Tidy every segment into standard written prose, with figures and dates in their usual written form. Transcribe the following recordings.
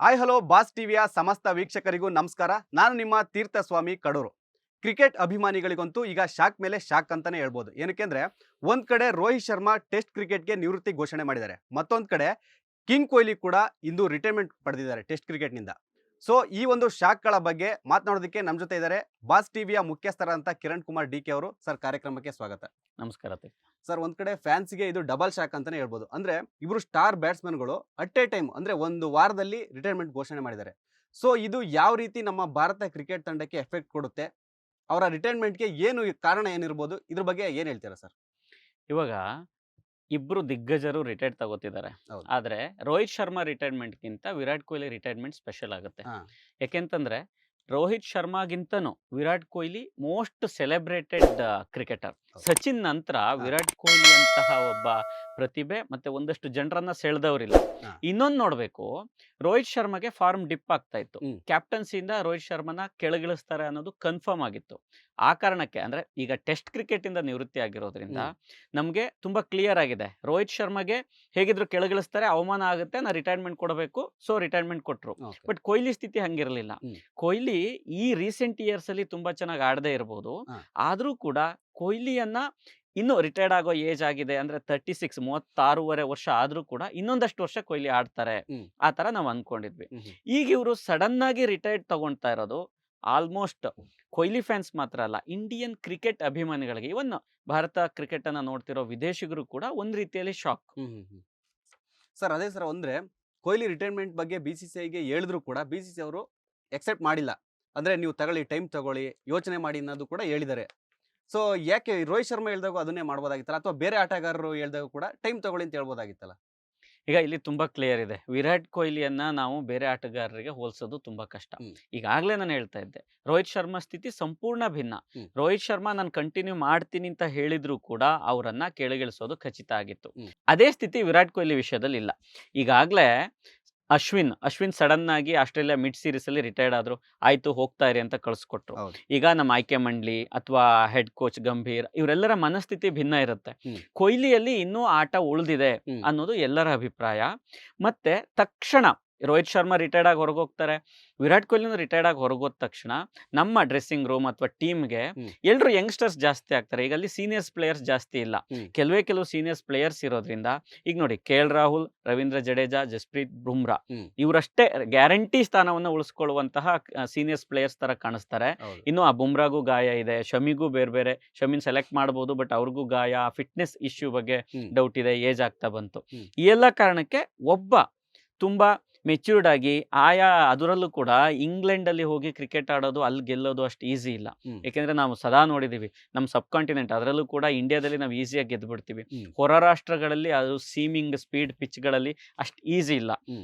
Hi hello boss ಟಿವಿಯ ಸಮಸ್ತ ವೀಕ್ಷಕರಿಗೂ ನಮಸ್ಕಾರ. ನಾನು ನಿಮ್ಮ ತೀರ್ಥಸ್ವಾಮಿ ಕಡೂರು. ಕ್ರಿಕೆಟ್ ಅಭಿಮಾನಿಗಳಿಗಂತೂ ಈಗ ಶಾಕ್ ಮೇಲೆ ಶಾಕ್ ಅಂತಾನೆ ಹೇಳ್ಬೋದು. ಏನಕ್ಕೆಂದ್ರೆ ಒಂದ್ ಕಡೆ ರೋಹಿತ್ ಶರ್ಮಾ ಟೆಸ್ಟ್ ಕ್ರಿಕೆಟ್ಗೆ ನಿವೃತ್ತಿ ಘೋಷಣೆ ಮಾಡಿದ್ದಾರೆ. ಮತ್ತೊಂದ್ ಕಡೆ ಕಿಂಗ್ ಕೊಹ್ಲಿ ಕೂಡ ಇಂದು ರಿಟೈರ್ಮೆಂಟ್ ಪಡೆದಿದ್ದಾರೆ ಟೆಸ್ಟ್ ಕ್ರಿಕೆಟ್ನಿಂದ. ಸೊ ಈ ಒಂದು ಶಾಕ್ಗಳ ಬಗ್ಗೆ ಮಾತನಾಡೋದಕ್ಕೆ ನಮ್ಮ ಜೊತೆ ಇದ್ದಾರೆ ಬಾಸ್ ಟಿವಿಯ ಮುಖ್ಯಸ್ಥರಾದಂಥ ಕಿರಣ್ ಕುಮಾರ್ ಡಿ ಕೆ ಅವರು. ಸರ್, ಕಾರ್ಯಕ್ರಮಕ್ಕೆ ಸ್ವಾಗತ. ನಮಸ್ಕಾರ. ಸರ್, ಒಂದ್ ಕಡೆ ಫ್ಯಾನ್ಸ್ಗೆ ಇದು ಡಬಲ್ ಶಾಕ್ ಅಂತಾನೆ ಹೇಳ್ಬೋದು. ಅಂದ್ರೆ ಇಬ್ರು ಸ್ಟಾರ್ ಬ್ಯಾಟ್ಸ್ಮನ್ಗಳು ಅಟ್ ಎ ಟೈಮ್ ಅಂದ್ರೆ ಒಂದು ವಾರದಲ್ಲಿ ರಿಟೈರ್ಮೆಂಟ್ ಘೋಷಣೆ ಮಾಡಿದ್ದಾರೆ. ಸೊ ಇದು ಯಾವ ರೀತಿ ನಮ್ಮ ಭಾರತ ಕ್ರಿಕೆಟ್ ತಂಡಕ್ಕೆ ಎಫೆಕ್ಟ್ ಕೊಡುತ್ತೆ, ಅವರ ರಿಟೈರ್ಮೆಂಟ್ಗೆ ಏನು ಕಾರಣ ಏನಿರ್ಬೋದು, ಇದ್ರ ಬಗ್ಗೆ ಏನ್ ಹೇಳ್ತೀರಾ ಸರ್? ಇವಾಗ ಇಬ್ರು ದಿಗ್ಗಜರು ರಿಟೈರ್ಡ್ ತಗೋತಿದ್ದಾರೆ. ಹೌದು. ಆದ್ರೆ ರೋಹಿತ್ ಶರ್ಮಾ ರಿಟೈರ್ಮೆಂಟ್ಗಿಂತ ವಿರಾಟ್ ಕೊಹ್ಲಿ ರಿಟೈರ್ಮೆಂಟ್ ಸ್ಪೆಷಲ್ ಆಗುತ್ತೆ. ಹಾ. ಯಾಕೆಂತಂದ್ರೆ ರೋಹಿತ್ ಶರ್ಮಾಗಿಂತನೂ Virat Kohli most celebrated cricketer. ಹೌದು. ಸಚಿನ್ ನಂತರ ವಿರಾಟ್ ಕೊಹ್ಲಿ ಅಂತಹ ಒಬ್ಬ ಪ್ರತಿಭೆ ಮತ್ತೆ ಒಂದಷ್ಟು ಜನರನ್ನ ಸೆಳೆದವರಿಲ್ಲ. ಹಾ. ಇನ್ನೊಂದು ನೋಡ್ಬೇಕು, ರೋಹಿತ್ ಶರ್ಮಾಗೆ ಫಾರ್ಮ್ ಡಿಪ್ ಆಗ್ತಾ ಇತ್ತು. ಹ್ಮ್. ಕ್ಯಾಪ್ಟನ್ಸಿಯಿಂದ ರೋಹಿತ್ ಶರ್ಮನ ಕೆಳಗಿಳಿಸ್ತಾರೆ ಅನ್ನೋದು ಕನ್ಫರ್ಮ್ ಆಗಿತ್ತು. ಆ ಕಾರಣಕ್ಕೆ ಅಂದ್ರೆ ಈಗ ಟೆಸ್ಟ್ ಕ್ರಿಕೆಟ್ ಇಂದ ನಿವೃತ್ತಿ ಆಗಿರೋದ್ರಿಂದ ನಮ್ಗೆ ತುಂಬಾ ಕ್ಲಿಯರ್ ಆಗಿದೆ, ರೋಹಿತ್ ಶರ್ಮಾಗೆ ಹೇಗಿದ್ರು ಕೆಳಗಿಳಿಸ್ತಾರೆ, ಅವಮಾನ ಆಗುತ್ತೆ, ನಾ ರಿಟೈರ್ಮೆಂಟ್ ಕೊಡಬೇಕು, ಸೊ ರಿಟೈರ್ಮೆಂಟ್ ಕೊಟ್ರು. Okay. ಬಟ್ ಕೊಹ್ಲಿ ಸ್ಥಿತಿ ಹಂಗಿರಲಿಲ್ಲ. ಕೊಹ್ಲಿ ಈ ರೀಸೆಂಟ್ ಇಯರ್ಸ್ ಅಲ್ಲಿ ತುಂಬಾ ಚೆನ್ನಾಗಿ ಆಡದೇ ಇರಬಹುದು, ಆದ್ರೂ ಕೂಡ ಕೊಹ್ಲಿಯನ್ನ ಇನ್ನು ರಿಟೈರ್ಡ್ ಆಗೋ ಏಜ್ ಆಗಿದೆ ಅಂದ್ರೆ 36 36 ವರ್ಷ ಆದ್ರೂ ಕೂಡ ಇನ್ನೊಂದಷ್ಟು ವರ್ಷ ಕೊಹ್ಲಿ ಆಡ್ತಾರೆ, ಆ ತರ ನಾವು ಅನ್ಕೊಂಡಿದ್ವಿ. ಈಗ ಇವರು ಸಡನ್ ಆಗಿ ರಿಟೈರ್ಡ್ ತಗೊಳ್ತಾ ಇರೋದು ಆಲ್ಮೋಸ್ಟ್ ಕೊಹ್ಲಿ ಫ್ಯಾನ್ಸ್ ಮಾತ್ರ ಅಲ್ಲ, ಇಂಡಿಯನ್ ಕ್ರಿಕೆಟ್ ಅಭಿಮಾನಿಗಳಿಗೆ, ಇವನ್ ಭಾರತ ಕ್ರಿಕೆಟ್ ಅನ್ನ ನೋಡ್ತಿರೋ ವಿದೇಶಿಗರು ಕೂಡ ಒಂದ್ ರೀತಿಯಲ್ಲಿ ಶಾಕ್. ಸರ್, ಅದೇ ಸರ್, ಅಂದ್ರೆ ಕೊಹ್ಲಿ ರಿಟೈರ್ಮೆಂಟ್ ಬಗ್ಗೆ BCCIಗೆ ಹೇಳಿದ್ರು ಕೂಡ BCCI ಅವರು ಎಕ್ಸೆಪ್ಟ್ ಮಾಡಿಲ್ಲ. ಅಂದ್ರೆ ನೀವು ತಗೊಳ್ಳಿ, ಟೈಮ್ ತಗೊಳ್ಳಿ, ಯೋಚನೆ ಮಾಡಿ ಅನ್ನೋದು ಕೂಡ ಹೇಳಿದ್ದಾರೆ. ಸೊ ಯಾಕೆ ರೋಹಿತ್ ಶರ್ಮಾ ಹೇಳ್ದಾಗ ಅದನ್ನೇ ಮಾಡ್ಬೋದಾಗಿತ್ತಲ್ಲ, ಅಥವಾ ಬೇರೆ ಆಟಗಾರರು ಹೇಳ್ದಾಗ ಕೂಡ ಟೈಮ್ ತಗೊಳ್ಳಿ ಅಂತ ಹೇಳ್ಬೋದಾಗಿತ್ತಲ್ಲ? ಈಗ ಇಲ್ಲಿ ತುಂಬಾ ಕ್ಲಿಯರ್ ಇದೆ, ವಿರಾಟ್ ಕೊಹ್ಲಿಯನ್ನ ನಾವು ಬೇರೆ ಆಟಗಾರರಿಗೆ ಹೋಲಿಸೋದು ತುಂಬಾ ಕಷ್ಟ. ಈಗಾಗಲೇ ನಾನು ಹೇಳ್ತಾ ಇದ್ದೆ, ರೋಹಿತ್ ಶರ್ಮಾ ಸ್ಥಿತಿ ಸಂಪೂರ್ಣ ಭಿನ್ನ. ರೋಹಿತ್ ಶರ್ಮಾ ನಾನು ಕಂಟಿನ್ಯೂ ಮಾಡ್ತೀನಿ ಅಂತ ಹೇಳಿದ್ರು ಕೂಡ ಅವರನ್ನ ಕೆಳಗಿಳಿಸೋದು ಖಚಿತ ಆಗಿತ್ತು. ಅದೇ ಸ್ಥಿತಿ ವಿರಾಟ್ ಕೊಹ್ಲಿ ವಿಷಯದಲ್ಲಿ ಇಲ್ಲ. ಈಗಾಗಲೇ ಅಶ್ವಿನ್ ಸಡನ್ ಆಗಿ ಆಸ್ಟ್ರೇಲಿಯಾ ಮಿಡ್ ಸೀರೀಸ್ ಅಲ್ಲಿ ರಿಟೈರ್ಡ್ ಆದ್ರು, ಆಯ್ತು ಹೋಗ್ತಾ ಇರಿ ಅಂತ ಕಳ್ಸಿಕೊಟ್ರು. ಈಗ ನಮ್ಮ ಆಯ್ಕೆ ಮಂಡಳಿ ಅಥವಾ ಹೆಡ್ ಕೋಚ್ ಗಂಭೀರ್ ಇವರೆಲ್ಲರ ಮನಸ್ಥಿತಿ ಭಿನ್ನ ಇರುತ್ತೆ. ಕೊಹ್ಲಿಯಲ್ಲಿ ಇನ್ನೂ ಆಟ ಉಳಿದಿದೆ ಅನ್ನೋದು ಎಲ್ಲರ ಅಭಿಪ್ರಾಯ. ಮತ್ತೆ ತಕ್ಷಣ ರೋಹಿತ್ ಶರ್ಮಾ ರಿಟೈರ್ಡ್ ಆಗಿ ಹೊರಗೋಗ್ತಾರೆ, ವಿರಾಟ್ ಕೊಹ್ಲಿನೂ ರಿಟೈರ್ಡ್ ಆಗಿ ಹೊರಗೋದ ತಕ್ಷಣ ನಮ್ಮ ಡ್ರೆಸ್ಸಿಂಗ್ ರೂಮ್ ಅಥವಾ ಟೀಮ್ಗೆ ಎಲ್ಲರೂ ಯಂಗ್ಸ್ಟರ್ಸ್ ಜಾಸ್ತಿ ಆಗ್ತಾರೆ. ಈಗ ಅಲ್ಲಿ ಸೀನಿಯರ್ಸ್ ಪ್ಲೇಯರ್ಸ್ ಜಾಸ್ತಿ ಇಲ್ಲ, ಕೆಲವು ಸೀನಿಯರ್ಸ್ ಪ್ಲೇಯರ್ಸ್ ಇರೋದ್ರಿಂದ ಈಗ ನೋಡಿ, KL ರಾಹುಲ್, ರವೀಂದ್ರ ಜಡೇಜಾ, ಜಸ್ಪ್ರೀತ್ ಬುಮ್ರಾ ಇವರಷ್ಟೇ ಗ್ಯಾರಂಟಿ ಸ್ಥಾನವನ್ನು ಉಳಿಸ್ಕೊಳ್ಳುವಂತಹ ಸೀನಿಯರ್ಸ್ ಪ್ಲೇಯರ್ಸ್ ತರ ಕಾಣಿಸ್ತಾರೆ. ಇನ್ನು ಆ ಬುಮ್ರಾಗೂ ಗಾಯ ಇದೆ, ಶಮಿಗೂ ಬೇರೆ ಶಮಿನ್ ಸೆಲೆಕ್ಟ್ ಮಾಡಬಹುದು, ಬಟ್ ಅವ್ರಿಗೂ ಗಾಯ, ಫಿಟ್ನೆಸ್ ಇಶ್ಯೂ ಬಗ್ಗೆ ಡೌಟ್ ಇದೆ, ಏಜ್ ಆಗ್ತಾ ಬಂತು. ಈ ಎಲ್ಲ ಕಾರಣಕ್ಕೆ ಒಬ್ಬ ತುಂಬಾ ಮೆಚ್ಯೂರ್ಡ್ ಆಗಿ ಅದರಲ್ಲೂ ಕೂಡ ಇಂಗ್ಲೆಂಡ್ ಅಲ್ಲಿ ಹೋಗಿ ಕ್ರಿಕೆಟ್ ಆಡೋದು, ಅಲ್ಲಿ ಗೆಲ್ಲೋದು ಅಷ್ಟು ಈಸಿ ಇಲ್ಲ. ಯಾಕೆಂದ್ರೆ ನಾವು ಸದಾ ನೋಡಿದೀವಿ, ನಮ್ಮ ಸಬ್ ಕಾಂಟಿನೆಂಟ್ ಅದರಲ್ಲೂ ಕೂಡ ಇಂಡಿಯಾದಲ್ಲಿ ನಾವು ಈಸಿಯಾಗಿ ಗೆದ್ದು ಬಿಡ್ತೀವಿ. ಹೊರ ರಾಷ್ಟ್ರಗಳಲ್ಲಿ ಅದು ಸೀಮಿಂಗ್ ಸ್ಪೀಡ್ ಪಿಚ್ಗಳಲ್ಲಿ ಅಷ್ಟು ಈಸಿ ಇಲ್ಲ.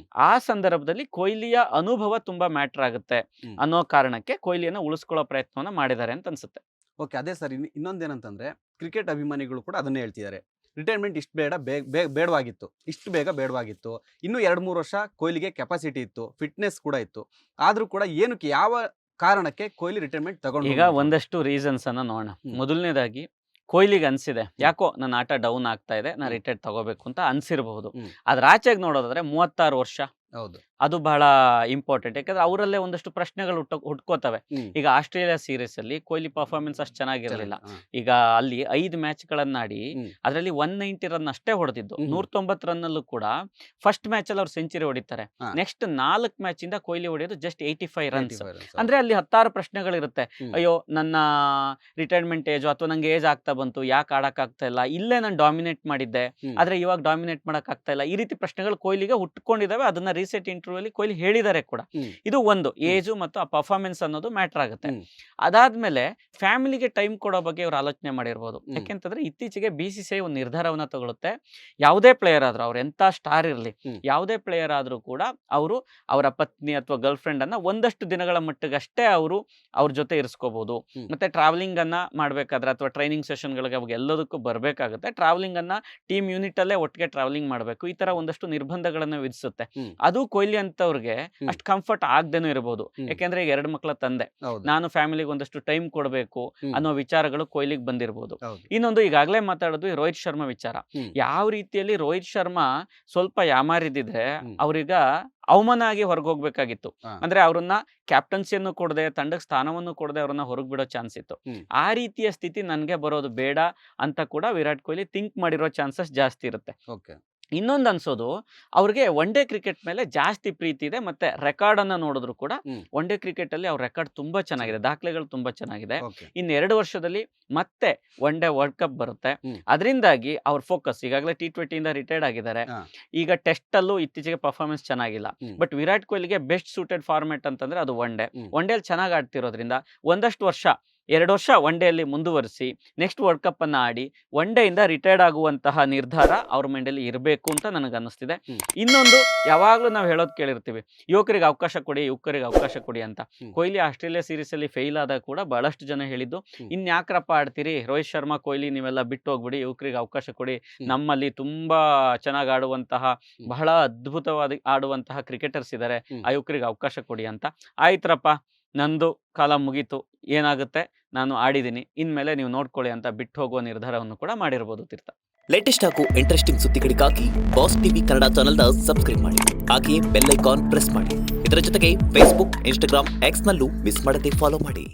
ಆ ಸಂದರ್ಭದಲ್ಲಿ ಕೊಹ್ಲಿಯ ಅನುಭವ ತುಂಬಾ ಮ್ಯಾಟರ್ ಆಗುತ್ತೆ ಅನ್ನೋ ಕಾರಣಕ್ಕೆ ಕೊಹ್ಲಿಯನ್ನ ಉಳಿಸ್ಕೊಳ್ಳೋ ಪ್ರಯತ್ನವನ್ನ ಮಾಡಿದ್ದಾರೆ ಅಂತ ಅನ್ಸುತ್ತೆ. ಓಕೆ, ಅದೇ ಸರ್, ಇನ್ನೊಂದೇನಂತಂದ್ರೆ ಕ್ರಿಕೆಟ್ ಅಭಿಮಾನಿಗಳು ಕೂಡ ಅದನ್ನೇ ಹೇಳ್ತಿದ್ದಾರೆ, ರಿಟೈರ್ಮೆಂಟ್ ಇಷ್ಟು ಬೇಡವಾಗಿತ್ತು, ಇಷ್ಟು ಬೇಗ ಬೇಡವಾಗಿತ್ತು. ಇನ್ನೂ 2-3 ವರ್ಷ ಕೊಹ್ಲಿಗೆ ಕೆಪಾಸಿಟಿ ಇತ್ತು, ಫಿಟ್ನೆಸ್ ಕೂಡ ಇತ್ತು. ಆದ್ರೂ ಕೂಡ ಏನಕ್ಕೆ, ಯಾವ ಕಾರಣಕ್ಕೆ ಕೊಹ್ಲಿ ರಿಟೈರ್ಮೆಂಟ್ ತಗೊಂಡು? ಈಗ ಒಂದಷ್ಟು ರೀಸನ್ಸ್ ಅನ್ನ ನೋಡೋಣ. ಮೊದಲನೇದಾಗಿ ಕೊಹ್ಲಿಗೆ ಅನ್ಸಿದೆ, ಯಾಕೋ ನನ್ನ ಆಟ ಡೌನ್ ಆಗ್ತಾ ಇದೆ, ನಾನು ರಿಟೈರ್ಡ್ ತಗೋಬೇಕು ಅಂತ ಅನ್ಸಿರಬಹುದು. ಅದ್ರ ಆಚೆಗೆ ನೋಡೋದಾದ್ರೆ 36 ವರ್ಷ, ಹೌದು, ಅದು ಬಹಳ ಇಂಪಾರ್ಟೆಂಟ್. ಯಾಕಂದ್ರೆ ಅವರಲ್ಲೇ ಒಂದಷ್ಟು ಪ್ರಶ್ನೆಗಳು ಹುಟ್ಕೋತವೆ. ಈಗ ಆಸ್ಟ್ರೇಲಿಯಾ ಸೀರೀಸ್ ಅಲ್ಲಿ ಕೊಹ್ಲಿ ಪರ್ಫಾರ್ಮೆನ್ಸ್ ಅಷ್ಟು ಚೆನ್ನಾಗಿರಲಿಲ್ಲ. ಈಗ ಅಲ್ಲಿ 5 ಮ್ಯಾಚ್ಗಳನ್ನಾಡಿ ಅದರಲ್ಲಿ 190 ರನ್ ಅಷ್ಟೇ ಹೊಡೆದಿದ್ದು. 190 ರನ್ ಅಲ್ಲೂ ಕೂಡ ಫಸ್ಟ್ ಮ್ಯಾಚ್ ಅಲ್ಲಿ ಅವ್ರು ಸೆಂಚುರಿ ಹೊಡಿತಾರೆ. ನೆಕ್ಸ್ಟ್ 4 ಮ್ಯಾಚ್ ಇಂದ ಕೊಹ್ಲಿ ಹೊಡೆಯೋದು ಜಸ್ಟ್ 85 ರನ್ಸ್. ಅಂದ್ರೆ ಅಲ್ಲಿ 16 ಪ್ರಶ್ನೆಗಳಿರುತ್ತೆ. ಅಯ್ಯೋ, ನನ್ನ ರಿಟೈರ್ಮೆಂಟ್ ಏಜ್ ಅಥವಾ ನಂಗೆ ಏಜ್ ಆಗ್ತಾ ಬಂತು, ಯಾಕೆ ಆಡಕ್ ಆಗ್ತಾ ಇಲ್ಲ, ಇಲ್ಲೇ ನಾನು ಡಾಮಿನೇಟ್ ಮಾಡಿದ್ದೆ ಆದ್ರೆ ಇವಾಗ ಡಾಮಿನೇಟ್ ಮಾಡಕ್ ಆಗ್ತಾ ಇಲ್ಲ, ಈ ರೀತಿ ಪ್ರಶ್ನೆಗಳು ಕೊಹ್ಲಿಗೆ ಹುಟ್ಕೊಂಡಿದ್ದಾವೆ. ಅದನ್ನ ರೀಸೆಂಟ್ ಇಂಟರ್ವ್ಯೂ ಅಲ್ಲಿ ಕೊಹ್ಲಿ ಹೇಳಿದ್ದಾರೆ ಕೂಡ. ಇದು ಒಂದು ಏಜು ಮತ್ತು ಆ ಪರ್ಫಾರ್ಮೆನ್ಸ್ ಅನ್ನೋದು ಮ್ಯಾಟರ್ ಆಗುತ್ತೆ. ಅದಾದ್ಮೇಲೆ ಫ್ಯಾಮಿಲಿಗೆ ಟೈಮ್ ಕೊಡೋ ಬಗ್ಗೆ ಅವ್ರು ಆಲೋಚನೆ ಮಾಡಿರ್ಬೋದು. ಯಾಕೆಂತಂದ್ರೆ ಇತ್ತೀಚೆಗೆ BCCI ಒಂದು ನಿರ್ಧಾರವನ್ನ ತಗೊಳುತ್ತೆ, ಯಾವುದೇ ಪ್ಲೇಯರ್ ಆದ್ರೂ, ಅವ್ರು ಎಂತ ಸ್ಟಾರ್ ಇರ್ಲಿ, ಯಾವುದೇ ಪ್ಲೇಯರ್ ಆದ್ರೂ ಕೂಡ ಅವರು ಅವರ ಪತ್ನಿ ಅಥವಾ ಗರ್ಲ್ ಫ್ರೆಂಡ್ ಅನ್ನ ಒಂದಷ್ಟು ದಿನಗಳ ಮಟ್ಟಿಗಷ್ಟೇ ಅವ್ರ ಜೊತೆ ಇರಿಸ್ಕೋಬಹುದು. ಮತ್ತೆ ಟ್ರಾವೆಲಿಂಗ್ ಅನ್ನ ಮಾಡ್ಬೇಕಾದ್ರೆ ಅಥವಾ ಟ್ರೈನಿಂಗ್ ಸೆಷನ್ ಗಳಿಗೆ ಅವಾಗ ಎಲ್ಲದಕ್ಕೂ ಬರ್ಬೇಕಾಗುತ್ತೆ. ಟ್ರಾವೆಲಿಂಗ್ ಅನ್ನ ಟೀಮ್ ಯೂನಿಟ್ ಅಲ್ಲೇ ಒಟ್ಟಿಗೆ ಟ್ರಾವೆಲಿಂಗ್ ಮಾಡಬೇಕು. ಈ ತರ ಒಂದಷ್ಟು ನಿರ್ಬಂಧಗಳನ್ನ ವಿಧಿಸುತ್ತೆ. ಅದು ಕೊಹ್ಲಿ ಅಂತವ್ರಿಗೆ ಹ್ಮ್. ಅಷ್ಟು ಕಂಫರ್ಟ್ ಆಗದೇನೂ ಇರಬಹುದು. ಹ್ಮ್. ಯಾಕೆಂದ್ರೆ ಈಗ 2 ಮಕ್ಕಳ ತಂದೆ, ಹೌದು. ನಾನು ಫ್ಯಾಮಿಲಿಗೆ ಒಂದಷ್ಟು ಟೈಮ್ ಕೊಡಬೇಕು ಹ್ಮ್. ಅನ್ನೋ ವಿಚಾರಗಳು ಕೊಹ್ಲಿಗೆ ಬಂದಿರಬಹುದು. ಹೌದು. ಇನ್ನೊಂದು ಈಗಾಗಲೇ ಮಾತಾಡೋದು ಈ ರೋಹಿತ್ ಶರ್ಮಾ ವಿಚಾರ. ಹ್ಮ್. ಯಾವ ರೀತಿಯಲ್ಲಿ ರೋಹಿತ್ ಶರ್ಮಾ ಸ್ವಲ್ಪ ಯಾಮಾರಿದ್ರೆ ಹ್ಮ್. ಅವ್ರೀಗ ಅವಮಾನ ಆಗಿ ಹೊರಗೆ ಹೋಗ್ಬೇಕಾಗಿತ್ತು. ಹಾ. ಅಂದ್ರೆ ಅವ್ರನ್ನ ಕ್ಯಾಪ್ಟನ್ಸಿಯನ್ನು ಕೊಡದೆ, ತಂಡಕ್ಕೆ ಸ್ಥಾನವನ್ನು ಕೊಡದೆ ಅವ್ರನ್ನ ಹೊರಗೆ ಬಿಡೋ ಚಾನ್ಸ್ ಇತ್ತು. ಹ್ಮ್. ಆ ರೀತಿಯ ಸ್ಥಿತಿ ನನ್ಗೆ ಬರೋದು ಬೇಡ ಅಂತ ಕೂಡ ವಿರಾಟ್ ಕೊಹ್ಲಿ ಥಿಂಕ್ ಮಾಡಿರೋ ಚಾನ್ಸಸ್ ಜಾಸ್ತಿ ಇರುತ್ತೆ. ಓಕೆ. ಇನ್ನೊಂದು ಅನ್ಸೋದು, ಅವ್ರಿಗೆ ಒನ್ ಡೇ ಕ್ರಿಕೆಟ್ ಮೇಲೆ ಜಾಸ್ತಿ ಪ್ರೀತಿ ಇದೆ. ಮತ್ತೆ ರೆಕಾರ್ಡ್ ಅನ್ನ ನೋಡಿದ್ರು ಕೂಡ ಹ್ಮ್. ಒನ್ ಡೇ ಕ್ರಿಕೆಟ್ ಅಲ್ಲಿ ಅವ್ರ ರೆಕಾರ್ಡ್ ತುಂಬಾ ಚೆನ್ನಾಗಿದೆ, ದಾಖಲೆಗಳು ತುಂಬಾ ಚೆನ್ನಾಗಿದೆ. ಓಕೆ. ಇನ್ನು 2 ವರ್ಷದಲ್ಲಿ ಮತ್ತೆ ಒನ್ ಡೇ ವರ್ಲ್ಡ್ ಕಪ್ ಬರುತ್ತೆ. ಹ್ಮ್. ಅದರಿಂದಾಗಿ ಅವ್ರ ಫೋಕಸ್ ಈಗಾಗಲೇ T20 ಇಂದ ರಿಟೈರ್ಡ್ ಆಗಿದ್ದಾರೆ. ಹಾ. ಈಗ ಟೆಸ್ಟ್ ಅಲ್ಲೂ ಇತ್ತೀಚೆಗೆ ಪರ್ಫಾರ್ಮೆನ್ಸ್ ಚೆನ್ನಾಗಿಲ್ಲ. ಹ್ಮ್. ಬಟ್ ವಿರಾಟ್ ಕೊಹ್ಲಿಗೆ ಬೆಸ್ಟ್ ಸೂಟೆಡ್ ಫಾರ್ಮೆಟ್ ಅಂತಂದ್ರೆ ಅದು ಒನ್ ಡೇ. ಹ್ಮ್. ಒನ್ ಡೇ ಅಲ್ಲಿ ಚೆನ್ನಾಗಿ ಆಡ್ತಿರೋದ್ರಿಂದ ಒಂದಷ್ಟು ವರ್ಷ 2 ವರ್ಷ ಒನ್ ಡೇ ಅಲ್ಲಿ ಮುಂದುವರಿಸಿ ನೆಕ್ಸ್ಟ್ ವರ್ಲ್ಡ್ ಕಪ್ ಅನ್ನ ಆಡಿ ಒನ್ ಡೇ ಇಂದ ರಿಟೈರ್ಡ್ ಆಗುವಂತಹ ನಿರ್ಧಾರ ಅವ್ರ ಮೈಂಡಲ್ಲಿ ಇರಬೇಕು ಅಂತ ನನಗೆ ಅನ್ನಿಸ್ತಿದೆ. ಹ್ಮ್. ಇನ್ನೊಂದು, ಯಾವಾಗ್ಲೂ ನಾವು ಹೇಳೋದು ಕೇಳಿರ್ತೀವಿ, ಯುವಕರಿಗೆ ಅವಕಾಶ ಕೊಡಿ ಅಂತ. ಹ್ಮ್. ಕೊಹ್ಲಿ ಆಸ್ಟ್ರೇಲಿಯಾ ಸೀರೀಸ್ ಅಲ್ಲಿ ಫೇಲ್ ಆದಾಗ ಕೂಡ ಬಹಳಷ್ಟು ಜನ ಹೇಳಿದ್ದು, ಹ್ಮ್. ಇನ್ಯಾಕ್ರಪ್ಪ ಆಡ್ತೀರಿ, ರೋಹಿತ್ ಶರ್ಮಾ ಕೊಹ್ಲಿ ನೀವೆಲ್ಲ ಬಿಟ್ಟು ಹೋಗ್ಬಿಡಿ, ಯುವಕರಿಗೆ ಅವಕಾಶ ಕೊಡಿ, ಹ್ಮ್. ನಮ್ಮಲ್ಲಿ ತುಂಬಾ ಚೆನ್ನಾಗಿ ಆಡುವಂತಹ ಹ್ಮ್. ಬಹಳ ಅದ್ಭುತವಾದ ಆಡುವಂತಹ ಕ್ರಿಕೆಟರ್ಸ್ ಇದ್ದಾರೆ, ಹ್ಮ್. ಆ ಯುವಕರಿಗೆ ಅವಕಾಶ ಕೊಡಿ ಅಂತ. ಆಯ್ತ್ರಪ್ಪ, ನಂದು ಕಾಲ ಮುಗೀತು, ಏನಾಗುತ್ತೆ, ನಾನು ಆಡಿದ್ದೀನಿ, ಇನ್ಮೇಲೆ ನೀವು ನೋಡ್ಕೊಳ್ಳಿ ಅಂತ ಬಿಟ್ಟು ಹೋಗುವ ನಿರ್ಧಾರವನ್ನು ಕೂಡ ಮಾಡಿರ್ಬೋದು ತೀರ್ಥ. ಲೇಟೆಸ್ಟ್ ಹಾಗೂ ಇಂಟ್ರೆಸ್ಟಿಂಗ್ ಸುದ್ದಿಗಳಿಗಾಗಿ ಬಾಸ್ ಟಿವಿ ಕನ್ನಡ ಚಾನೆಲ್ನ ಸಬ್ಸ್ಕ್ರೈಬ್ ಮಾಡಿ. ಹಾಗೆಯೇ ಬೆಲ್ ಐಕಾನ್ ಪ್ರೆಸ್ ಮಾಡಿ. ಇದರ ಜೊತೆಗೆ ಫೇಸ್ಬುಕ್, ಇನ್ಸ್ಟಾಗ್ರಾಮ್, ಎಕ್ಸ್ನಲ್ಲೂ ಮಿಸ್ ಮಾಡದೆ ಫಾಲೋ ಮಾಡಿ.